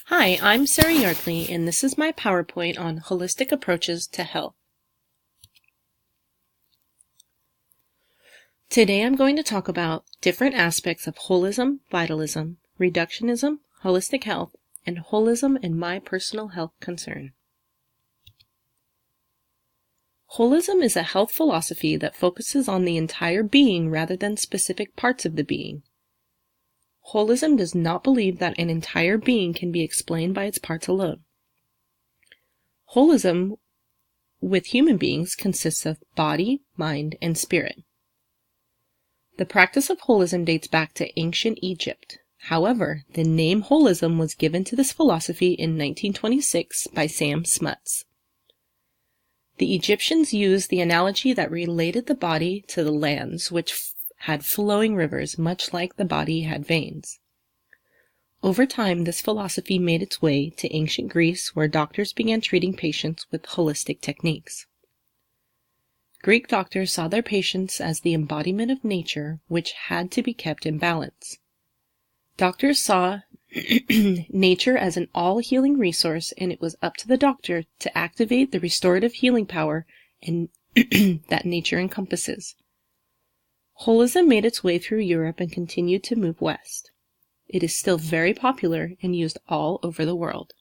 Hi, I'm Sarah Yardley, and this is my PowerPoint on holistic approaches to health. Today I'm going to talk about different aspects of holism, vitalism, reductionism, holistic health, and holism and my personal health concern. Holism is a health philosophy that focuses on the entire being rather than specific parts of the being. Holism does not believe that an entire being can be explained by its parts alone. Holism with human beings consists of body, mind, and spirit. The practice of holism dates back to ancient Egypt. However, the name holism was given to this philosophy in 1926 by Sam Smuts. The Egyptians used the analogy that related the body to the lands, which had flowing rivers, much like the body had veins. Over time, this philosophy made its way to ancient Greece, where doctors began treating patients with holistic techniques. Greek doctors saw their patients as the embodiment of nature, which had to be kept in balance. Doctors saw nature as an all-healing resource, and it was up to the doctor to activate the restorative healing power and that nature encompasses. Holism made its way through Europe and continued to move west. It is still very popular and used all over the world.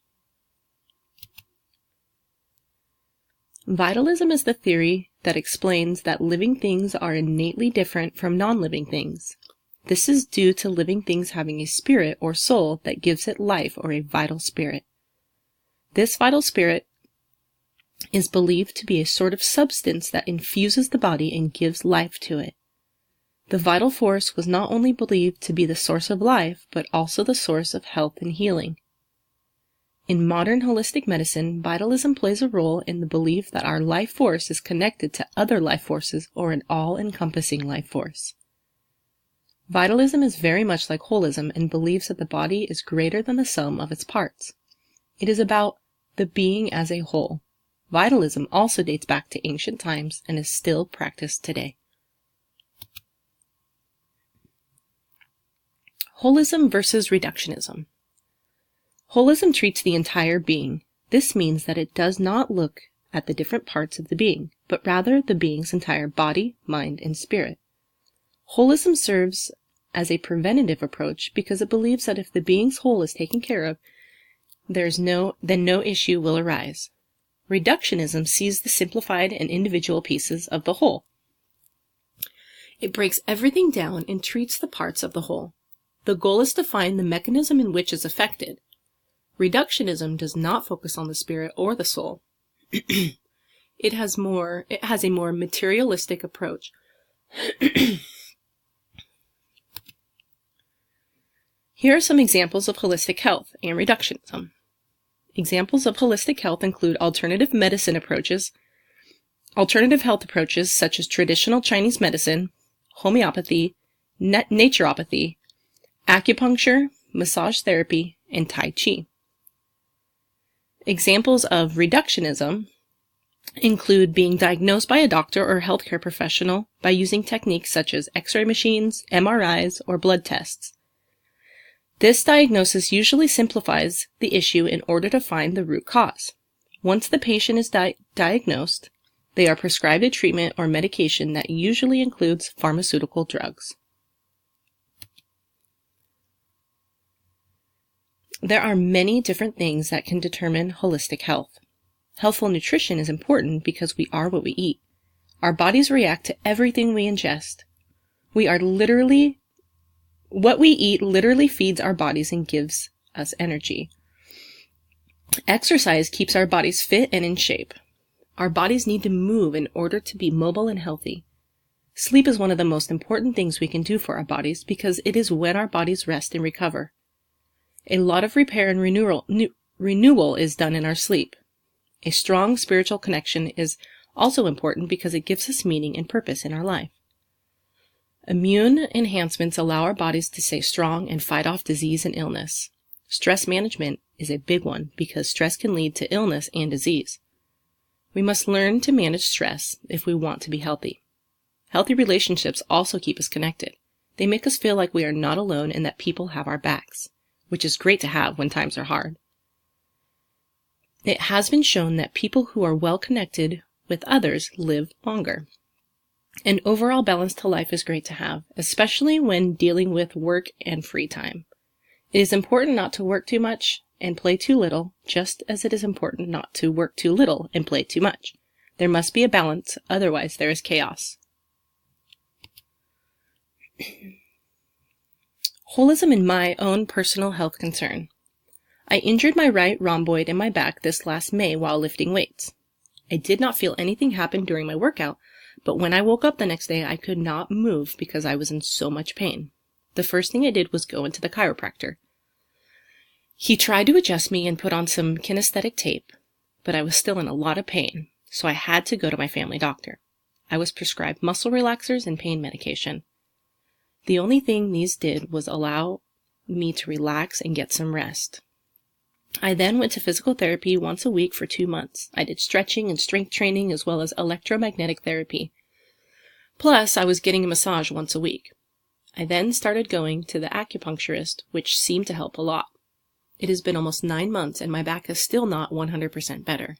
Vitalism is the theory that explains that living things are innately different from non-living things. This is due to living things having a spirit or soul that gives it life, or a vital spirit. This vital spirit is believed to be a sort of substance that infuses the body and gives life to it. The vital force was not only believed to be the source of life, but also the source of health and healing. In modern holistic medicine, vitalism plays a role in the belief that our life force is connected to other life forces, or an all-encompassing life force. Vitalism is very much like holism and believes that the body is greater than the sum of its parts. It is about the being as a whole. Vitalism also dates back to ancient times and is still practiced today. Holism versus reductionism. Holism treats the entire being. This means that it does not look at the different parts of the being, but rather the being's entire body, mind, and spirit. Holism serves as a preventative approach because it believes that if the being's whole is taken care of, then no issue will arise. Reductionism sees the simplified and individual pieces of the whole. It breaks everything down and treats the parts of the whole. The goal is to find the mechanism in which is affected. Reductionism does not focus on the spirit or the soul. It has a more materialistic approach. Here are some examples of holistic health and reductionism. Examples of holistic health include alternative medicine approaches, alternative health approaches such as traditional Chinese medicine, homeopathy, naturopathy, acupuncture, massage therapy, and Tai Chi. Examples of reductionism include being diagnosed by a doctor or healthcare professional by using techniques such as X-ray machines, MRIs, or blood tests. This diagnosis usually simplifies the issue in order to find the root cause. Once the patient is diagnosed, they are prescribed a treatment or medication that usually includes pharmaceutical drugs. There are many different things that can determine holistic health. Healthful nutrition is important because we are what we eat. Our bodies react to everything we ingest. What we eat literally feeds our bodies and gives us energy. Exercise keeps our bodies fit and in shape. Our bodies need to move in order to be mobile and healthy. Sleep is one of the most important things we can do for our bodies because it is when our bodies rest and recover. A lot of repair and renewal is done in our sleep. A strong spiritual connection is also important because it gives us meaning and purpose in our life. Immune enhancements allow our bodies to stay strong and fight off disease and illness. Stress management is a big one because stress can lead to illness and disease. We must learn to manage stress if we want to be healthy. Healthy relationships also keep us connected. They make us feel like we are not alone and that people have our backs, which is great to have when times are hard. It has been shown that people who are well connected with others live longer. An overall balance to life is great to have, especially when dealing with work and free time. It is important not to work too much and play too little, just as it is important not to work too little and play too much. There must be a balance, otherwise there is chaos. Holism in my own personal health concern. I injured my right rhomboid in my back this last May while lifting weights. I did not feel anything happen during my workout, but when I woke up the next day, I could not move because I was in so much pain. The first thing I did was go into the chiropractor. He tried to adjust me and put on some kinesthetic tape, but I was still in a lot of pain, so I had to go to my family doctor. I was prescribed muscle relaxers and pain medication. The only thing these did was allow me to relax and get some rest. I then went to physical therapy once a week for 2 months. I did stretching and strength training as well as electromagnetic therapy. Plus, I was getting a massage once a week. I then started going to the acupuncturist, which seemed to help a lot. It has been almost 9 months and my back is still not 100% better.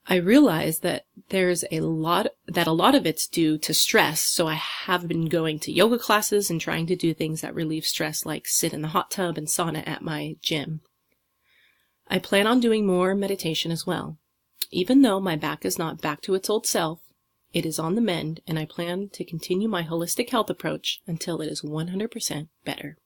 I realize that a lot of it's due to stress, so I have been going to yoga classes and trying to do things that relieve stress, like sit in the hot tub and sauna at my gym. I plan on doing more meditation as well. Even though my back is not back to its old self, it is on the mend, and I plan to continue my holistic health approach until it is 100% better.